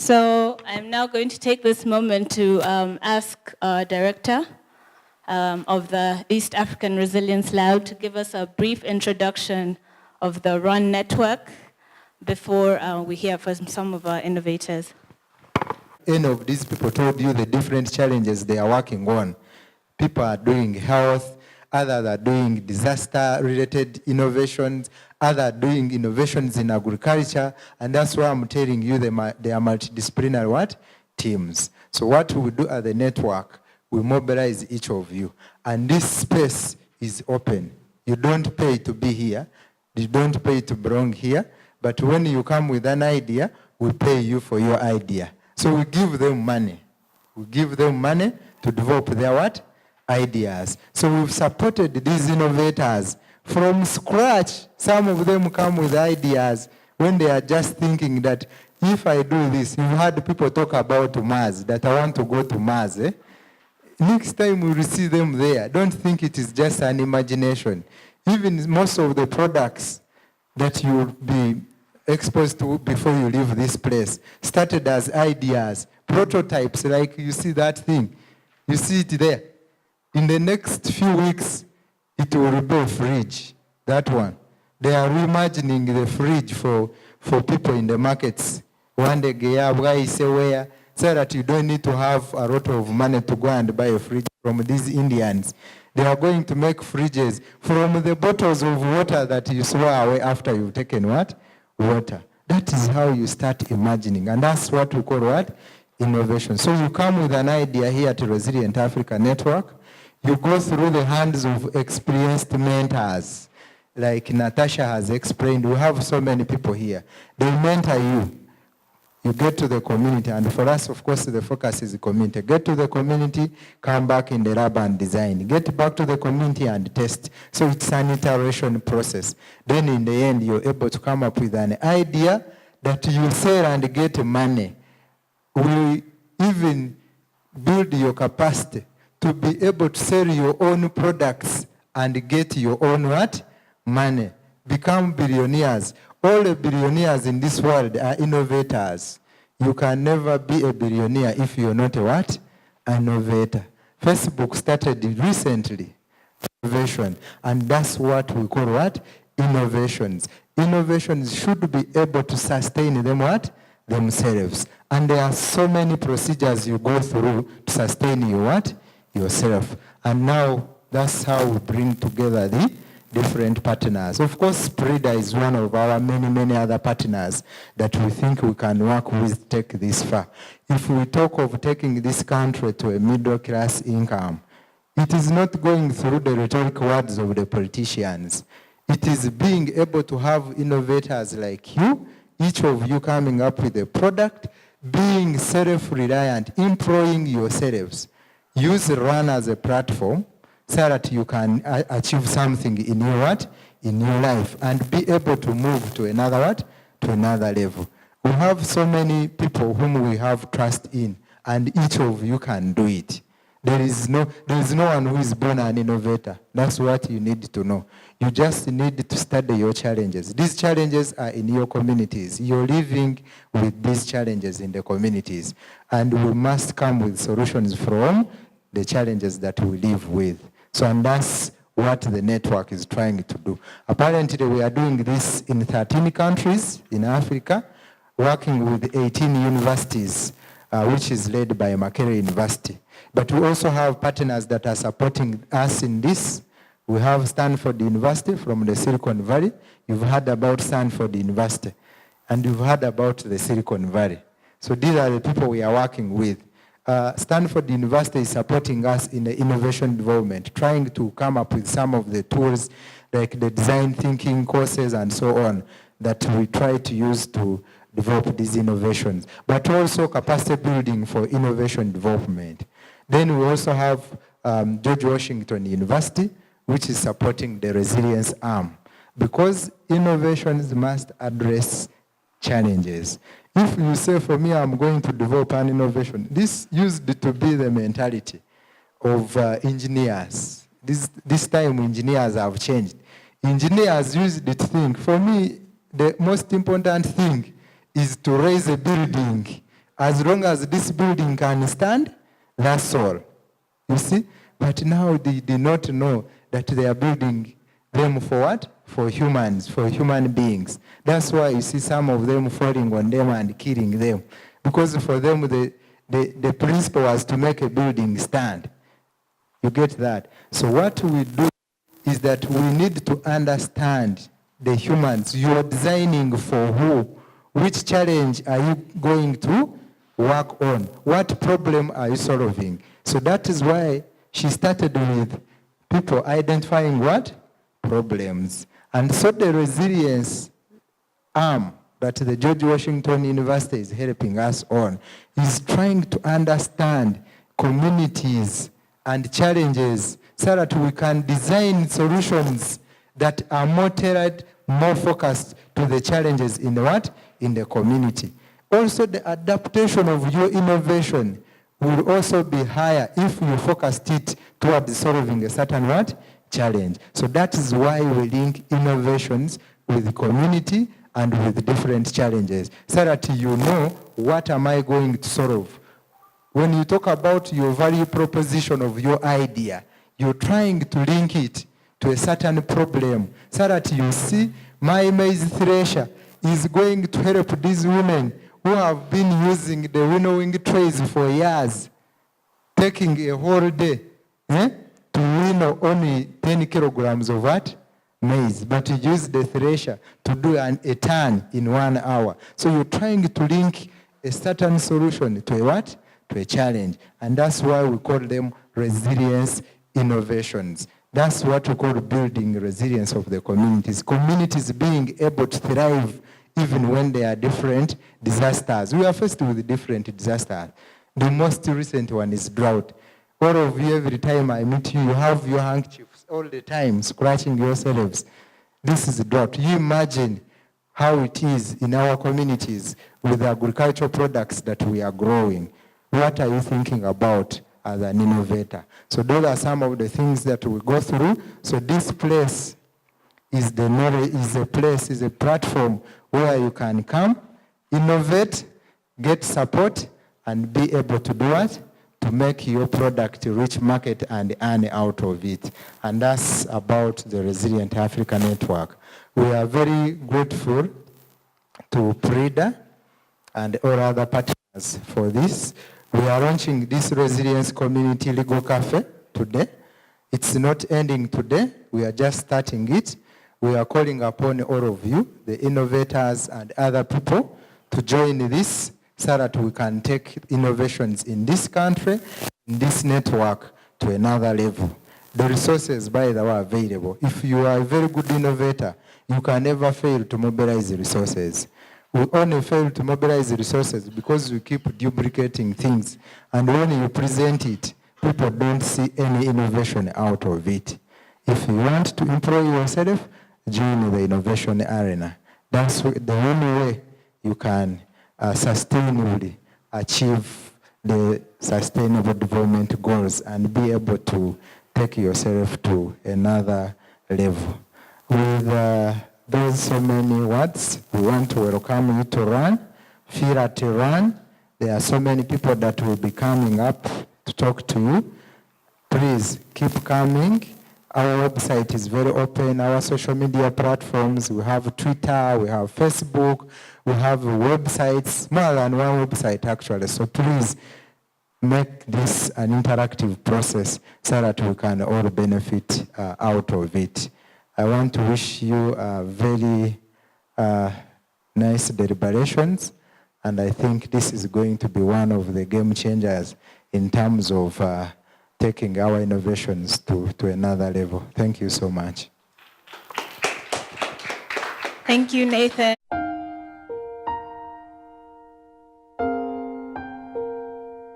So I'm now going to take this moment to ask our director of the East African Resilience Lab to give us a brief introduction of the RUN network before we hear from some of our innovators. Any of these people told you the different challenges they are working on. People are doing health, others are doing disaster-related innovations, others are doing innovations in agriculture, and that's why I'm telling you they are multidisciplinary teams. So what we do at the network, we mobilize each of you, and this space is open. You don't pay to be here, you don't pay to belong here, but when you come with an idea, we pay you for your idea. So we give them money. We give them money to develop their ideas. So we've supported these innovators from scratch. Some of them come with ideas when they are just thinking that if I do this, you've heard people talk about Mars, that I want to go to Mars. Next time we will see them there. Don't think it is just an imagination. Even most of the products that you'll be exposed to before you leave this place started as ideas, prototypes, like you see that thing. You see it there. In the next few weeks, it will be a fridge, that one. They are reimagining the fridge for people in the markets. One day, so that you don't need to have a lot of money to go and buy a fridge from these Indians. They are going to make fridges from the bottles of water that you throw away after you've taken water. That is how you start imagining, and that's what we call innovation. So you come with an idea here at Resilient Africa Network, you go through the hands of experienced mentors, like Natasha has explained. We have so many people here. They mentor you. You get to the community, and for us, of course, the focus is the community. Get to the community, come back in the lab and design. Get back to the community and test. So it's an iteration process. Then in the end, you're able to come up with an idea that you sell and get money. We even build your capacity to be able to sell your own products and get your own money. Become billionaires. All the billionaires in this world are innovators. You can never be a billionaire if you're not an innovator. Facebook started recently, innovation, and that's what we call innovations. Innovations should be able to sustain them themselves. And there are so many procedures you go through to sustain yourself. And now that's how we bring together the different partners. Of course, Spreader is one of our many other partners that we think we can work with to take this far. If we talk of taking this country to a middle class income, it is not going through the rhetoric words of the politicians. It is being able to have innovators like you, each of you coming up with a product, being self-reliant, employing yourselves. Use RUN as a platform so that you can achieve something in your life and be able to move to another level. We have so many people whom we have trust in, and each of you can do it. There is no one who is born an innovator. That's what you need to know. You just need to study your challenges. These challenges are in your communities. You're living with these challenges in the communities, and we must come with solutions from the challenges that we live with. So, and that's what the network is trying to do. Apparently, we are doing this in 13 countries in Africa, working with 18 universities, which is led by Makerere University. But we also have partners that are supporting us in this. We have Stanford University from the Silicon Valley. You've heard about Stanford University, and you've heard about the Silicon Valley. So these are the people we are working with. Stanford University is supporting us in the innovation development, trying to come up with some of the tools like the design thinking courses and so on that we try to use to develop these innovations, but also capacity building for innovation development. Then we also have George Washington University, which is supporting the resilience arm, because innovations must address challenges. If you say, for me, I'm going to develop an innovation, this used to be the mentality of engineers. This time engineers have changed. Engineers used to think, for me, the most important thing is to raise a building As long as this building can stand, that's all. You see? But now they do not know that they are building them for what? For humans, for human beings. That's why you see some of them falling on them and killing them. Because for them, the principle was to make a building stand. You get that? So what we do is that we need to understand the humans. You are designing for who? Which challenge are you going to work on? What problem are you solving? So that is why she started with people identifying what? Problems. And so the resilience arm that the George Washington University is helping us on is trying to understand communities and challenges so that we can design solutions that are more tailored, more focused to the challenges in the what? In the community. Also, the adaptation of your innovation will also be higher if you focused it towards solving a certain what? Challenge. So that is why we link innovations with community and with different challenges, so that you know what am I going to solve. When you talk about your value proposition of your idea, you're trying to link it to a certain problem, so that you see my maize thresher is going to help these women who have been using the winnowing trays for years, taking a whole day to winnow only 10 kilograms of what? Maize, but you use the thresher to do a ton in 1 hour. So you're trying to link a certain solution to a what? To a challenge. And that's why we call them resilience innovations. That's what we call building resilience of the communities. Communities being able to thrive even when there are different disasters. We are faced with different disasters. The most recent one is drought. All of you, every time I meet you, you have your handkerchiefs all the time, scratching yourselves. This is drought. You imagine how it is in our communities with the agricultural products that we are growing. What are you thinking about as an innovator? So those are some of the things that we go through. So this place is a platform where you can come, innovate, get support, and be able to do what? To make your product reach market and earn out of it. And that's about the Resilient Africa Network. We are very grateful to PRIDA and all other partners for this. We are launching this Resilience Community Legal Cafe today. It's not ending today. We are just starting it. We are calling upon all of you, the innovators and other people, to join this so that we can take innovations in this country, in this network, to another level. The resources, by the way, are available. If you are a very good innovator, you can never fail to mobilize resources. We only fail to mobilize resources because we keep duplicating things. And when you present it, people don't see any innovation out of it. If you want to employ yourself, join the innovation arena. That's the only way you can sustainably achieve the sustainable development goals and be able to take yourself to another level. With those so many words, we want to welcome you to RAN. Feel at RAN. There are so many people that will be coming up to talk to you. Please keep coming. Our website is very open. Our social media platforms, we have Twitter, we have Facebook, we have websites, more than one website actually. So please make this an interactive process so that we can all benefit out of it. I want to wish you very nice deliberations, and I think this is going to be one of the game changers in terms of taking our innovations to another level. Thank you so much. Thank you, Nathan.